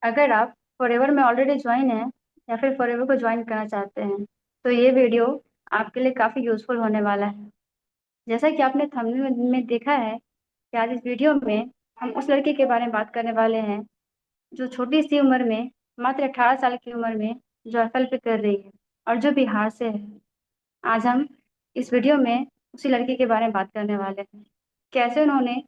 अगर आप फॉरएवर में ऑलरेडी ज्वाइन हैं या फिर फॉरएवर को ज्वाइन करना चाहते हैं तो ये वीडियो आपके लिए काफ़ी यूजफुल होने वाला है। जैसा कि आपने थंबनेल में देखा है कि आज इस वीडियो में हम उस लड़के के बारे में बात करने वाले हैं जो छोटी सी उम्र में, मात्र 18 साल की उम्र में, जो एफएलपी कर रही है और जो बिहार से है। आज हम इस वीडियो में उसी लड़के के बारे में बात करने वाले हैं, कैसे उन्होंने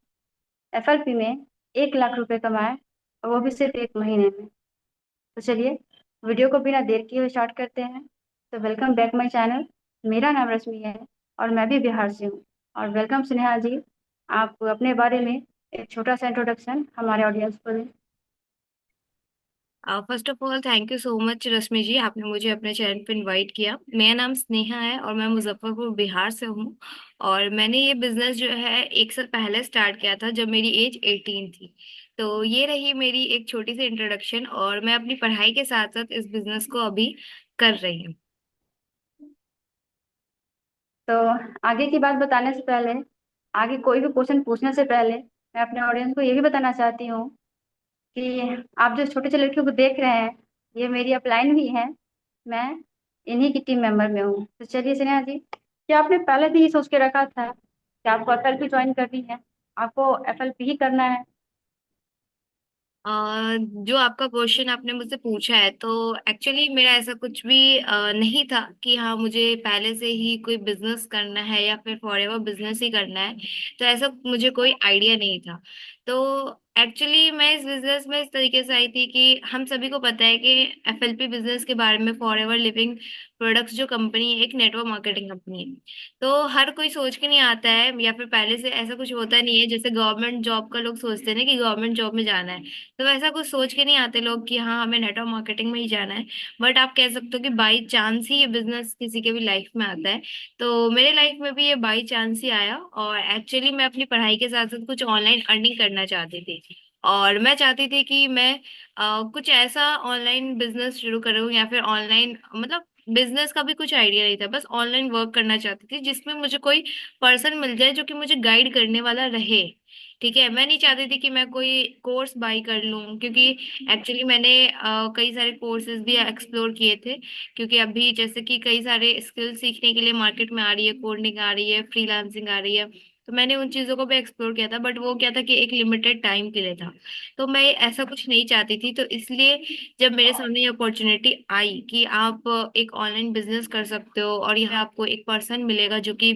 एफएलपी में 1 लाख रुपए कमाए और वो भी सिर्फ एक महीने में। तो चलिए वीडियो को बिना देर किए हुए स्टार्ट करते हैं। तो वेलकम बैक माय चैनल। मेरा नाम रश्मि है और मैं भी बिहार से हूँ। और वेलकम स्नेहा जी, आप अपने बारे में एक छोटा सा इंट्रोडक्शन हमारे ऑडियंस को दें। First of all thank you so much Rashmi ji, आपने मुझे अपने चैनल पे इनवाइट किया। मेरा नाम स्नेहा है और मैं मुजफ्फरपुर बिहार से हूँ। और मैंने ये बिजनेस जो है 1 साल पहले स्टार्ट किया था जब मेरी एज 18 थी। तो ये रही मेरी एक छोटी सी इंट्रोडक्शन, और मैं अपनी पढ़ाई के साथ साथ इस बिजनेस को अभी कर रही हूँ। तो आगे की बात बताने से पहले, आगे कोई भी क्वेश्चन पूछने से पहले, मैं अपने ऑडियंस को ये भी बताना चाहती हूँ कि आप जो छोटे छोटे लड़कियों को देख रहे हैं, ये मेरी अपलाइन भी है। मैं इन्हीं की टीम मेंबर में हूँ। तो चलिए स्नेहा जी, क्या आपने पहले से ही सोच के रखा था कि आपको एफएलपी ज्वाइन करनी है, आपको एफएलपी ही करना है? जो आपका क्वेश्चन आपने मुझसे पूछा है, तो एक्चुअली मेरा ऐसा कुछ भी नहीं था कि हाँ मुझे पहले से ही कोई बिजनेस करना है या फिर फॉरएवर बिजनेस ही करना है। तो ऐसा मुझे कोई आइडिया नहीं था। तो एक्चुअली मैं इस बिजनेस में इस तरीके से आई थी कि हम सभी को पता है कि एफएलपी बिजनेस के बारे में, फॉरएवर लिविंग प्रोडक्ट्स जो कंपनी है, एक नेटवर्क मार्केटिंग कंपनी है। तो हर कोई सोच के नहीं आता है, या फिर पहले से ऐसा कुछ होता नहीं है जैसे गवर्नमेंट जॉब का लोग सोचते हैं ना कि गवर्नमेंट जॉब में जाना है। तो वैसा कुछ सोच के नहीं आते लोग कि हाँ हमें नेटवर्क मार्केटिंग में ही जाना है। बट आप कह सकते हो कि बाई चांस ही ये बिजनेस किसी के भी लाइफ में आता है। तो मेरे लाइफ में भी ये बाई चांस ही आया, और एक्चुअली मैं अपनी पढ़ाई के साथ साथ कुछ ऑनलाइन अर्निंग करना चाहती थी। और मैं चाहती थी कि मैं कुछ ऐसा ऑनलाइन बिजनेस शुरू करूँ, या फिर ऑनलाइन मतलब बिजनेस का भी कुछ आइडिया नहीं था, बस ऑनलाइन वर्क करना चाहती थी जिसमें मुझे कोई पर्सन मिल जाए जो कि मुझे गाइड करने वाला रहे। ठीक है, मैं नहीं चाहती थी कि मैं कोई कोर्स बाई कर लूं, क्योंकि एक्चुअली मैंने कई सारे कोर्सेज भी एक्सप्लोर किए थे। क्योंकि अभी जैसे कि कई सारे स्किल सीखने के लिए मार्केट में आ रही है, कोडिंग आ रही है, फ्रीलांसिंग आ रही है। तो मैंने उन चीजों को भी एक्सप्लोर किया था, बट वो क्या था कि एक लिमिटेड टाइम के लिए था। तो मैं ऐसा कुछ नहीं चाहती थी, तो इसलिए जब मेरे सामने ये अपॉर्चुनिटी आई कि आप एक ऑनलाइन बिजनेस कर सकते हो और यहाँ आपको एक पर्सन मिलेगा जो कि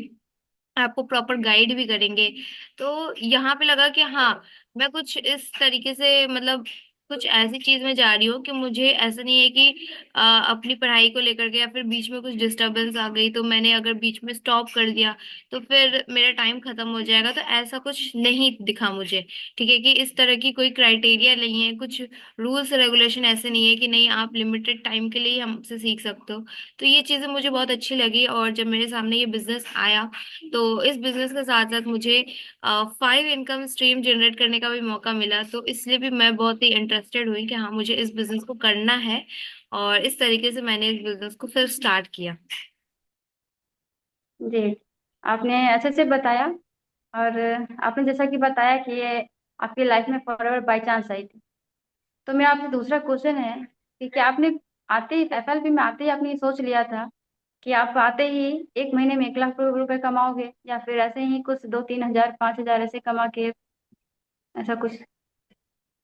आपको प्रॉपर गाइड भी करेंगे, तो यहाँ पे लगा कि हाँ मैं कुछ इस तरीके से मतलब कुछ ऐसी चीज में जा रही हूँ कि मुझे ऐसा नहीं है कि अपनी पढ़ाई को लेकर के या फिर बीच में कुछ डिस्टरबेंस आ गई तो मैंने अगर बीच में स्टॉप कर दिया तो फिर मेरा टाइम खत्म हो जाएगा। तो ऐसा कुछ नहीं दिखा मुझे। ठीक है, कि इस तरह की कोई क्राइटेरिया नहीं है, कुछ रूल्स रेगुलेशन ऐसे नहीं है कि नहीं आप लिमिटेड टाइम के लिए ही हमसे सीख सकते हो। तो ये चीजें मुझे बहुत अच्छी लगी, और जब मेरे सामने ये बिजनेस आया तो इस बिजनेस के साथ साथ मुझे 5 इनकम स्ट्रीम जनरेट करने का भी मौका मिला। तो इसलिए भी मैं बहुत ही इंटरेस्टेड हुई कि हाँ मुझे इस बिजनेस को करना है, और इस तरीके से मैंने इस बिजनेस को फिर स्टार्ट किया। जी, आपने अच्छे से बताया। और आपने जैसा कि बताया कि ये आपकी लाइफ में फॉरएवर बाई चांस आई थी। तो मेरा आपसे दूसरा क्वेश्चन है कि क्या आपने आते ही एफएलपी में आते ही आपने ये सोच लिया था कि आप आते ही एक महीने में 1 लाख रुपए कमाओगे, या फिर ऐसे ही कुछ 2-3 हजार 5 हजार ऐसे कमा के, ऐसा कुछ?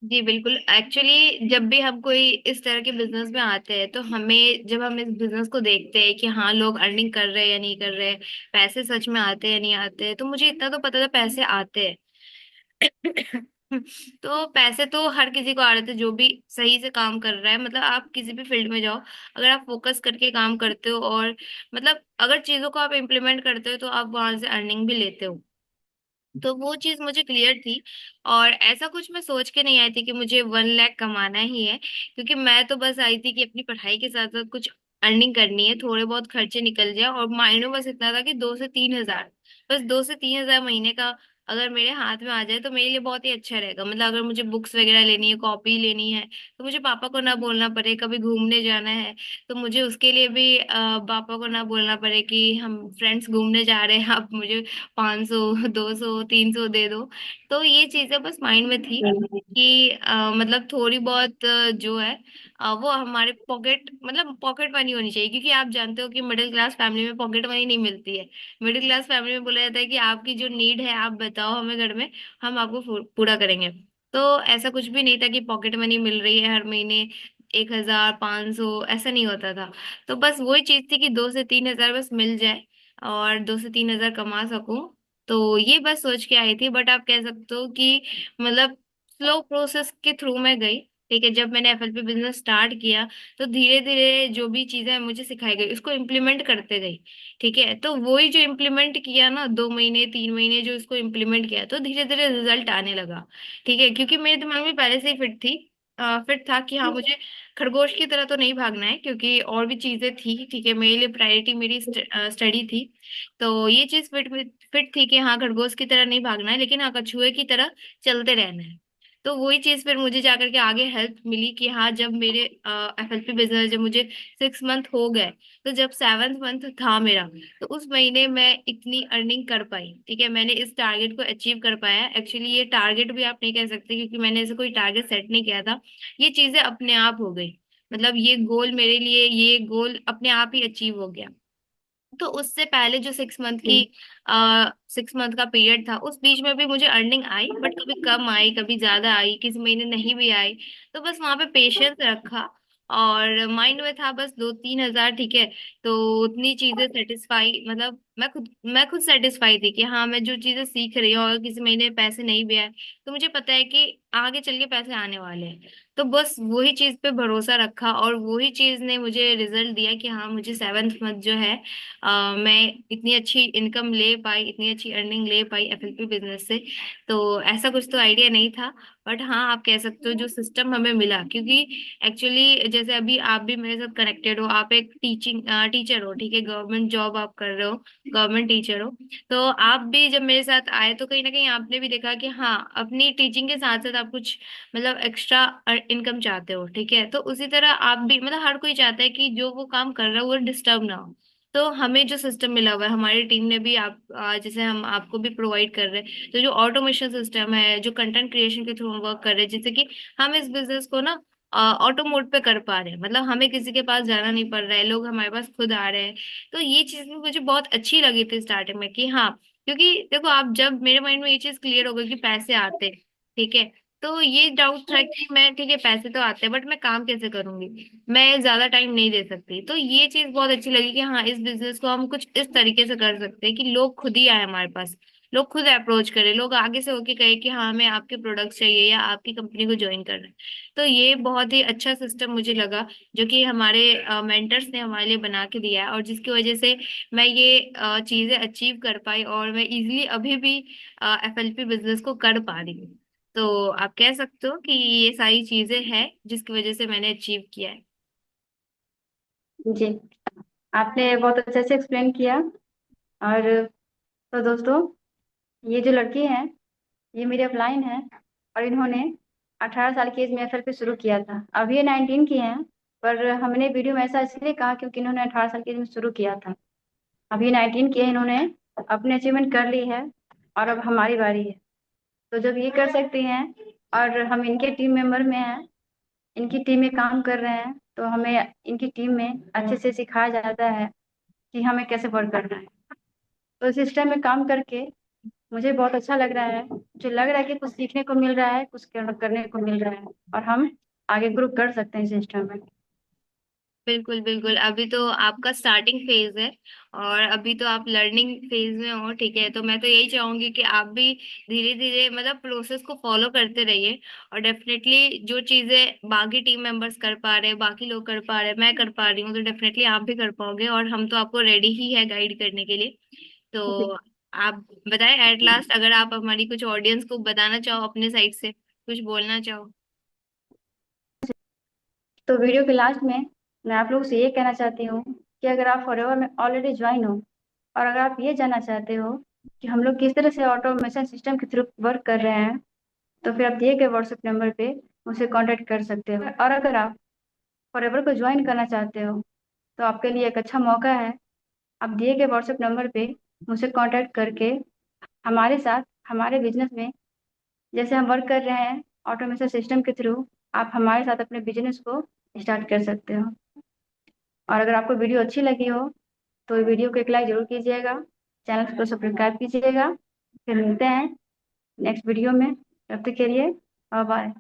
जी बिल्कुल, एक्चुअली जब भी हम कोई इस तरह के बिजनेस में आते हैं तो हमें, जब हम इस बिजनेस को देखते हैं कि हाँ लोग अर्निंग कर रहे हैं या नहीं कर रहे हैं, पैसे सच में आते हैं या नहीं आते हैं, तो मुझे इतना तो पता था पैसे आते हैं। तो पैसे तो हर किसी को आ रहे थे जो भी सही से काम कर रहा है। मतलब आप किसी भी फील्ड में जाओ, अगर आप फोकस करके काम करते हो और मतलब अगर चीजों को आप इम्प्लीमेंट करते हो तो आप वहां से अर्निंग भी लेते हो। तो वो चीज मुझे क्लियर थी। और ऐसा कुछ मैं सोच के नहीं आई थी कि मुझे 1 लाख कमाना ही है, क्योंकि मैं तो बस आई थी कि अपनी पढ़ाई के साथ साथ कुछ अर्निंग करनी है, थोड़े बहुत खर्चे निकल जाए, और माइंड में बस इतना था कि 2 से 3 हजार, बस 2 से 3 हजार महीने का अगर मेरे हाथ में आ जाए तो मेरे लिए बहुत ही अच्छा रहेगा। मतलब अगर मुझे बुक्स वगैरह लेनी है, कॉपी लेनी है, तो मुझे पापा को ना बोलना पड़े। कभी घूमने जाना है तो मुझे उसके लिए भी पापा को ना बोलना पड़े कि हम फ्रेंड्स घूमने जा रहे हैं, आप मुझे 500 200 300 दे दो। तो ये चीजें बस माइंड में थी कि मतलब थोड़ी बहुत जो है वो हमारे पॉकेट, मतलब पॉकेट मनी होनी चाहिए, क्योंकि आप जानते हो कि मिडिल क्लास फैमिली में पॉकेट मनी नहीं मिलती है। मिडिल क्लास फैमिली में बोला जाता है कि आपकी जो नीड है आप बताओ हमें घर में, हम आपको पूरा करेंगे। तो ऐसा कुछ भी नहीं था कि पॉकेट मनी मिल रही है हर महीने 1,000 500, ऐसा नहीं होता था। तो बस वही चीज थी कि 2 से 3 हजार बस मिल जाए और 2 से 3 हजार कमा सकूं। तो ये बस सोच के आई थी। बट आप कह सकते हो कि मतलब स्लो प्रोसेस के थ्रू मैं गई। ठीक है, जब मैंने एफएलपी बिजनेस स्टार्ट किया तो धीरे धीरे जो भी चीजें मुझे सिखाई गई उसको इम्प्लीमेंट करते गई। ठीक है, तो वही जो इम्प्लीमेंट किया ना, 2 महीने 3 महीने जो इसको इम्प्लीमेंट किया तो धीरे धीरे रिजल्ट आने लगा। ठीक है, क्योंकि मेरे दिमाग में पहले से ही फिट था कि हाँ मुझे खरगोश की तरह तो नहीं भागना है, क्योंकि और भी चीजें थी। ठीक है, मेरे लिए प्रायोरिटी मेरी स्टडी थी। तो ये चीज फिट थी कि हाँ खरगोश की तरह नहीं भागना है, लेकिन हाँ कछुए की तरह चलते रहना है। तो वही चीज फिर मुझे जाकर के आगे हेल्प मिली कि हाँ जब मेरे एफएलपी बिजनेस, जब मुझे 6 मंथ हो गए, तो जब 7th मंथ था मेरा, तो उस महीने मैं इतनी अर्निंग कर पाई। ठीक है, मैंने इस टारगेट को अचीव कर पाया। एक्चुअली ये टारगेट भी आप नहीं कह सकते, क्योंकि मैंने ऐसे कोई टारगेट सेट नहीं किया था। ये चीजें अपने आप हो गई। मतलब ये गोल मेरे लिए, ये गोल अपने आप ही अचीव हो गया। तो उससे पहले जो 6 मंथ की जी 6 मंथ का पीरियड था, उस बीच में भी मुझे अर्निंग आई, बट कभी कम आई कभी ज्यादा आई, किसी महीने नहीं भी आई। तो बस वहां पे पेशेंस रखा और माइंड में था बस 2 3 हजार। ठीक है, तो उतनी चीजें सेटिस्फाई, मतलब मैं खुद सेटिस्फाई थी कि हाँ मैं जो चीजें सीख रही हूँ, और किसी महीने पैसे नहीं भी आए तो मुझे पता है कि आगे चल के पैसे आने वाले हैं। तो बस वही चीज पे भरोसा रखा और वही चीज ने मुझे रिजल्ट दिया कि हाँ मुझे 7th मंथ जो है मैं इतनी अच्छी इनकम ले पाई, इतनी अच्छी अर्निंग ले पाई एफएलपी बिजनेस से। तो ऐसा कुछ तो आइडिया नहीं था। बट हाँ आप कह सकते हो जो सिस्टम हमें मिला, क्योंकि एक्चुअली जैसे अभी आप भी मेरे साथ कनेक्टेड हो, आप एक टीचर हो। ठीक है, गवर्नमेंट जॉब आप कर रहे हो, गवर्नमेंट टीचर हो। तो आप भी जब मेरे साथ आए तो कहीं ना कहीं आपने भी देखा कि हाँ अपनी टीचिंग के साथ साथ आप कुछ मतलब एक्स्ट्रा इनकम चाहते हो। ठीक है, तो उसी तरह आप भी, मतलब हर कोई चाहता है कि जो वो काम कर रहा है वो डिस्टर्ब ना हो। तो हमें जो सिस्टम मिला हुआ है हमारी टीम ने भी, आप जैसे हम आपको भी प्रोवाइड कर रहे हैं, तो जो ऑटोमेशन सिस्टम है, जो कंटेंट क्रिएशन के थ्रू हम वर्क कर रहे हैं, जिससे कि हम इस बिजनेस को ना ऑटो मोड पे कर पा रहे हैं। मतलब हमें किसी के पास जाना नहीं पड़ रहा है, लोग हमारे पास खुद आ रहे हैं। तो ये चीज भी मुझे बहुत अच्छी लगी थी स्टार्टिंग में कि हाँ, क्योंकि देखो आप, जब मेरे माइंड में ये चीज क्लियर हो गई कि पैसे आते हैं, ठीक है, तो ये डाउट था कि मैं, ठीक है पैसे तो आते हैं बट मैं काम कैसे करूंगी, मैं ज्यादा टाइम नहीं दे सकती। तो ये चीज बहुत अच्छी लगी कि हाँ इस बिजनेस को हम कुछ इस तरीके से कर सकते हैं कि लोग खुद ही आए हमारे पास, लोग खुद अप्रोच करें, लोग आगे से होके कहे कि हाँ हमें आपके प्रोडक्ट चाहिए या आपकी कंपनी को ज्वाइन करना है। तो ये बहुत ही अच्छा सिस्टम मुझे लगा, जो कि हमारे मेंटर्स ने हमारे लिए बना के दिया है, और जिसकी वजह से मैं ये चीजें अचीव कर पाई और मैं इजिली अभी भी एफएलपी बिजनेस को कर पा रही हूँ। तो आप कह सकते हो कि ये सारी चीजें हैं जिसकी वजह से मैंने अचीव किया है। जी आपने बहुत अच्छे से एक्सप्लेन किया। और तो दोस्तों, ये जो लड़की हैं, ये मेरी अपलाइन है। और इन्होंने 18 साल की एज में एफएल पे शुरू किया था। अब ये 19 की हैं। पर हमने वीडियो में ऐसा इसलिए कहा क्योंकि इन्होंने 18 साल की एज में शुरू किया था। अब ये 19 की है, इन्होंने अपनी अचीवमेंट कर ली है। और अब हमारी बारी है। तो जब ये कर सकती हैं और हम इनके टीम मेंबर में हैं, इनकी टीम में काम कर रहे हैं, तो हमें इनकी टीम में अच्छे से सिखाया जाता है कि हमें कैसे वर्क करना है। तो सिस्टम में काम करके मुझे बहुत अच्छा लग रहा है। मुझे लग रहा है कि कुछ सीखने को मिल रहा है, कुछ करने को मिल रहा है। और हम आगे ग्रो कर सकते हैं सिस्टम में। बिल्कुल बिल्कुल, अभी तो आपका स्टार्टिंग फेज है और अभी तो आप लर्निंग फेज में हो। ठीक है, तो मैं तो यही चाहूंगी कि आप भी धीरे धीरे मतलब प्रोसेस को फॉलो करते रहिए। और डेफिनेटली जो चीजें बाकी टीम मेंबर्स कर पा रहे हैं, बाकी लोग कर पा रहे हैं, मैं कर पा रही हूँ, तो डेफिनेटली आप भी कर पाओगे, और हम तो आपको रेडी ही है गाइड करने के लिए। जी। तो आप बताएं एट लास्ट, अगर आप हमारी कुछ ऑडियंस को बताना चाहो अपने साइड से, कुछ बोलना चाहो। तो वीडियो के लास्ट में मैं आप लोगों से ये कहना चाहती हूँ कि अगर आप फॉरएवर में ऑलरेडी ज्वाइन हो, और अगर आप ये जानना चाहते हो कि हम लोग किस तरह से ऑटोमेशन सिस्टम के थ्रू वर्क कर रहे हैं, तो फिर आप दिए गए व्हाट्सएप नंबर पे मुझसे कांटेक्ट कर सकते हो। और अगर आप फॉरएवर को ज्वाइन करना चाहते हो तो आपके लिए एक अच्छा मौका है। आप दिए गए व्हाट्सएप नंबर पे मुझसे कांटेक्ट करके हमारे साथ हमारे बिजनेस में, जैसे हम वर्क कर रहे हैं ऑटोमेशन सिस्टम के थ्रू, आप हमारे साथ अपने बिजनेस को स्टार्ट कर सकते हो। और अगर आपको वीडियो अच्छी लगी हो तो वीडियो को एक लाइक जरूर कीजिएगा, चैनल को सब्सक्राइब कीजिएगा। फिर मिलते हैं नेक्स्ट वीडियो में, तब तक के लिए बाय बाय।